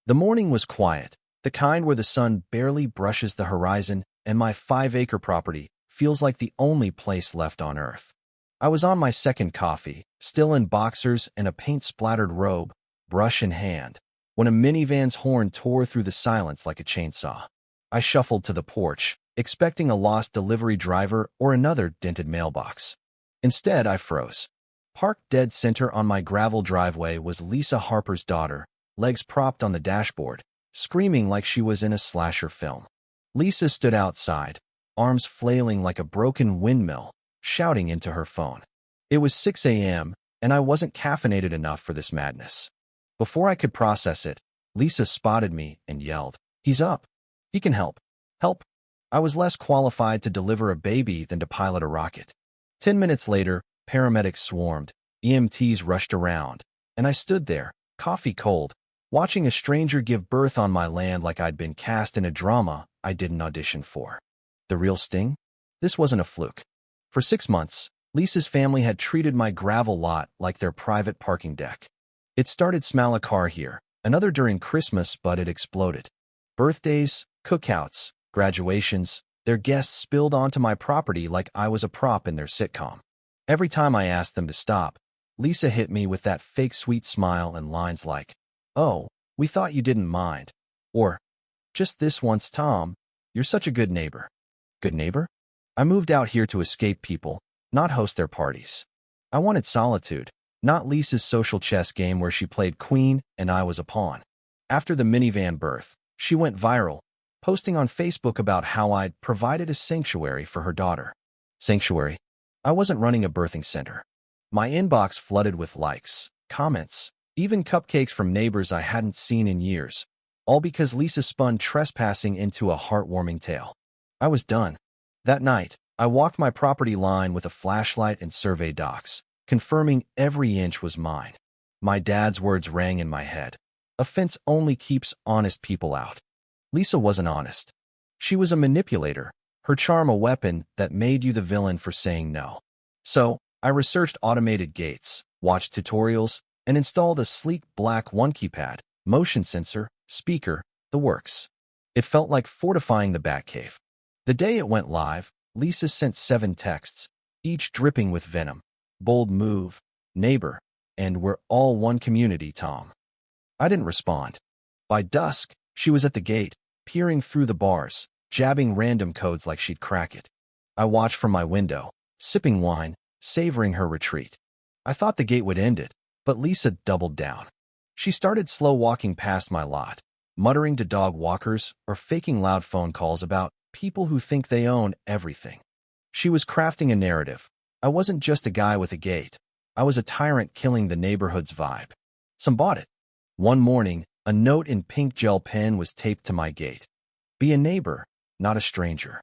The morning was quiet, the kind where the sun barely brushes the horizon and my 5-acre property feels like the only place left on earth. I was on my second coffee, still in boxers and a paint-splattered robe, brush in hand, when a minivan's horn tore through the silence like a chainsaw. I shuffled to the porch, expecting a lost delivery driver or another dented mailbox. Instead, I froze. Parked dead center on my gravel driveway was Lisa Harper's daughter, legs propped on the dashboard, screaming like she was in a slasher film. Lisa stood outside, arms flailing like a broken windmill, shouting into her phone. It was 6 a.m., and I wasn't caffeinated enough for this madness. Before I could process it, Lisa spotted me and yelled, "He's up. He can help. Help." I was less qualified to deliver a baby than to pilot a rocket. 10 minutes later, paramedics swarmed, EMTs rushed around, and I stood there, coffee cold, watching a stranger give birth on my land like I'd been cast in a drama I didn't audition for. The real sting? This wasn't a fluke. For 6 months, Lisa's family had treated my gravel lot like their private parking deck. It started smell a car here, another during Christmas, but it exploded. Birthdays, cookouts, graduations, their guests spilled onto my property like I was a prop in their sitcom. Every time I asked them to stop, Lisa hit me with that fake sweet smile and lines like, "Oh, we thought you didn't mind." Or, "Just this once, Tom. You're such a good neighbor." Good neighbor? I moved out here to escape people, not host their parties. I wanted solitude, not Lisa's social chess game where she played queen and I was a pawn. After the minivan birth, she went viral, posting on Facebook about how I'd provided a sanctuary for her daughter. Sanctuary? I wasn't running a birthing center. My inbox flooded with likes, comments, even cupcakes from neighbors I hadn't seen in years, all because Lisa spun trespassing into a heartwarming tale. I was done. That night, I walked my property line with a flashlight and survey docs, confirming every inch was mine. My dad's words rang in my head. A fence only keeps honest people out. Lisa wasn't honest. She was a manipulator, her charm a weapon that made you the villain for saying no. So, I researched automated gates, watched tutorials, and installed a sleek black one-keypad, motion sensor, speaker, the works. It felt like fortifying the Batcave. The day it went live, Lisa sent 7 texts, each dripping with venom. Bold move, neighbor, and we're all one community, Tom. I didn't respond. By dusk, she was at the gate, peering through the bars, jabbing random codes like she'd crack it. I watched from my window, sipping wine, savoring her retreat. I thought the gate would end it, but Lisa doubled down. She started slow walking past my lot, muttering to dog walkers or faking loud phone calls about people who think they own everything. She was crafting a narrative. I wasn't just a guy with a gate. I was a tyrant killing the neighborhood's vibe. Some bought it. One morning, a note in pink gel pen was taped to my gate. Be a neighbor, not a stranger.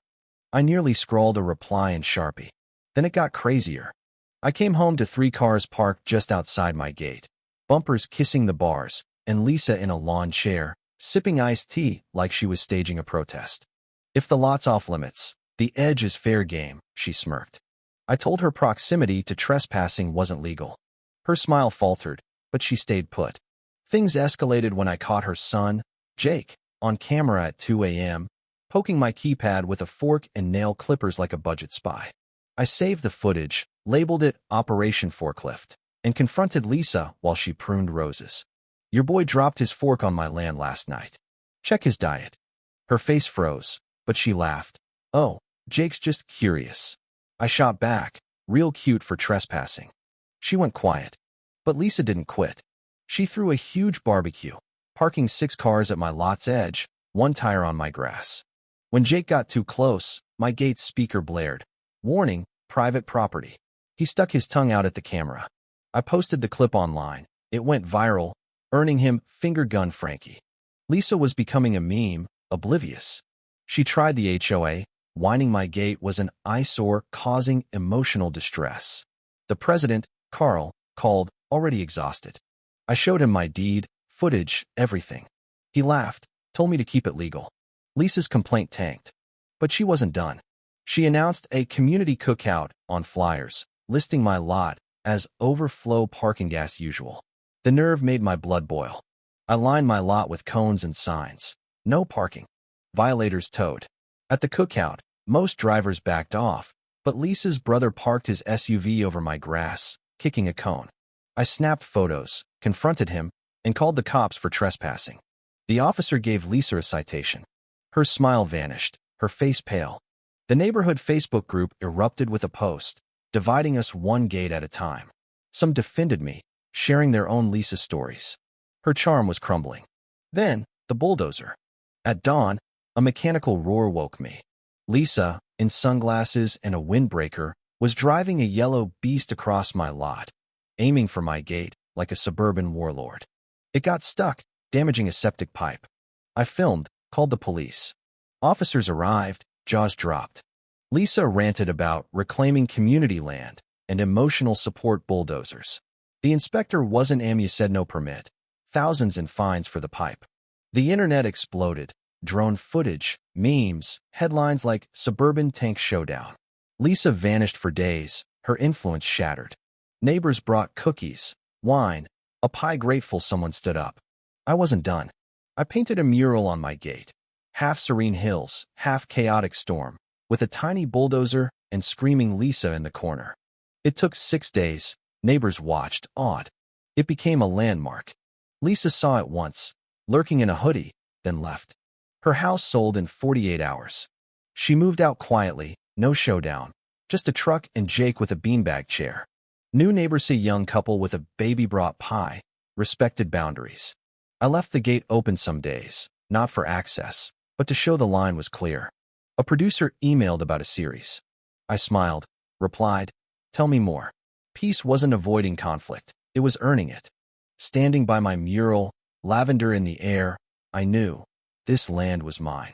I nearly scrawled a reply in Sharpie. Then it got crazier. I came home to 3 cars parked just outside my gate, bumpers kissing the bars, and Lisa in a lawn chair, sipping iced tea like she was staging a protest. "If the lot's off limits, the edge is fair game," she smirked. I told her proximity to trespassing wasn't legal. Her smile faltered, but she stayed put. Things escalated when I caught her son, Jake, on camera at 2 a.m., poking my keypad with a fork and nail clippers like a budget spy. I saved the footage, labeled it Operation Forklift, and confronted Lisa while she pruned roses. "Your boy dropped his fork on my land last night. Check his diet." Her face froze, but she laughed. "Oh, Jake's just curious." I shot back, "Real cute for trespassing." She went quiet. But Lisa didn't quit. She threw a huge barbecue, parking 6 cars at my lot's edge, 1 tire on my grass. When Jake got too close, my gate's speaker blared. "Warning, private property." He stuck his tongue out at the camera. I posted the clip online. It went viral, earning him Finger Gun Frankie. Lisa was becoming a meme, oblivious. She tried the HOA, whining my gate was an eyesore causing emotional distress. The president, Carl, called, already exhausted. I showed him my deed, footage, everything. He laughed, told me to keep it legal. Lisa's complaint tanked. But she wasn't done. She announced a community cookout on flyers, listing my lot as overflow parking as usual. The nerve made my blood boil. I lined my lot with cones and signs. No parking. Violators towed. At the cookout, most drivers backed off, but Lisa's brother parked his SUV over my grass, kicking a cone. I snapped photos, confronted him, and called the cops for trespassing. The officer gave Lisa a citation. Her smile vanished, her face pale. The neighborhood Facebook group erupted with a post, dividing us one gate at a time. Some defended me, sharing their own Lisa stories. Her charm was crumbling. Then, the bulldozer. At dawn, a mechanical roar woke me. Lisa, in sunglasses and a windbreaker, was driving a yellow beast across my lot, aiming for my gate like a suburban warlord. It got stuck, damaging a septic pipe. I filmed, called the police. Officers arrived, jaws dropped. Lisa ranted about reclaiming community land and emotional support bulldozers. The inspector wasn't said no permit. Thousands in fines for the pipe. The internet exploded. Drone footage, memes, headlines like Suburban Tank Showdown. Lisa vanished for days, her influence shattered. Neighbors brought cookies, wine, a pie grateful someone stood up. I wasn't done. I painted a mural on my gate. Half serene hills, half chaotic storm, with a tiny bulldozer and screaming Lisa in the corner. It took 6 days. Neighbors watched, awed. It became a landmark. Lisa saw it once, lurking in a hoodie, then left. Her house sold in 48 hours. She moved out quietly, no showdown, just a truck and Jake with a beanbag chair. New neighbors say young couple with a baby brought pie, respected boundaries. I left the gate open some days, not for access, but to show the line was clear. A producer emailed about a series. I smiled, replied, "Tell me more." Peace wasn't avoiding conflict, it was earning it. Standing by my mural, lavender in the air, I knew this land was mine.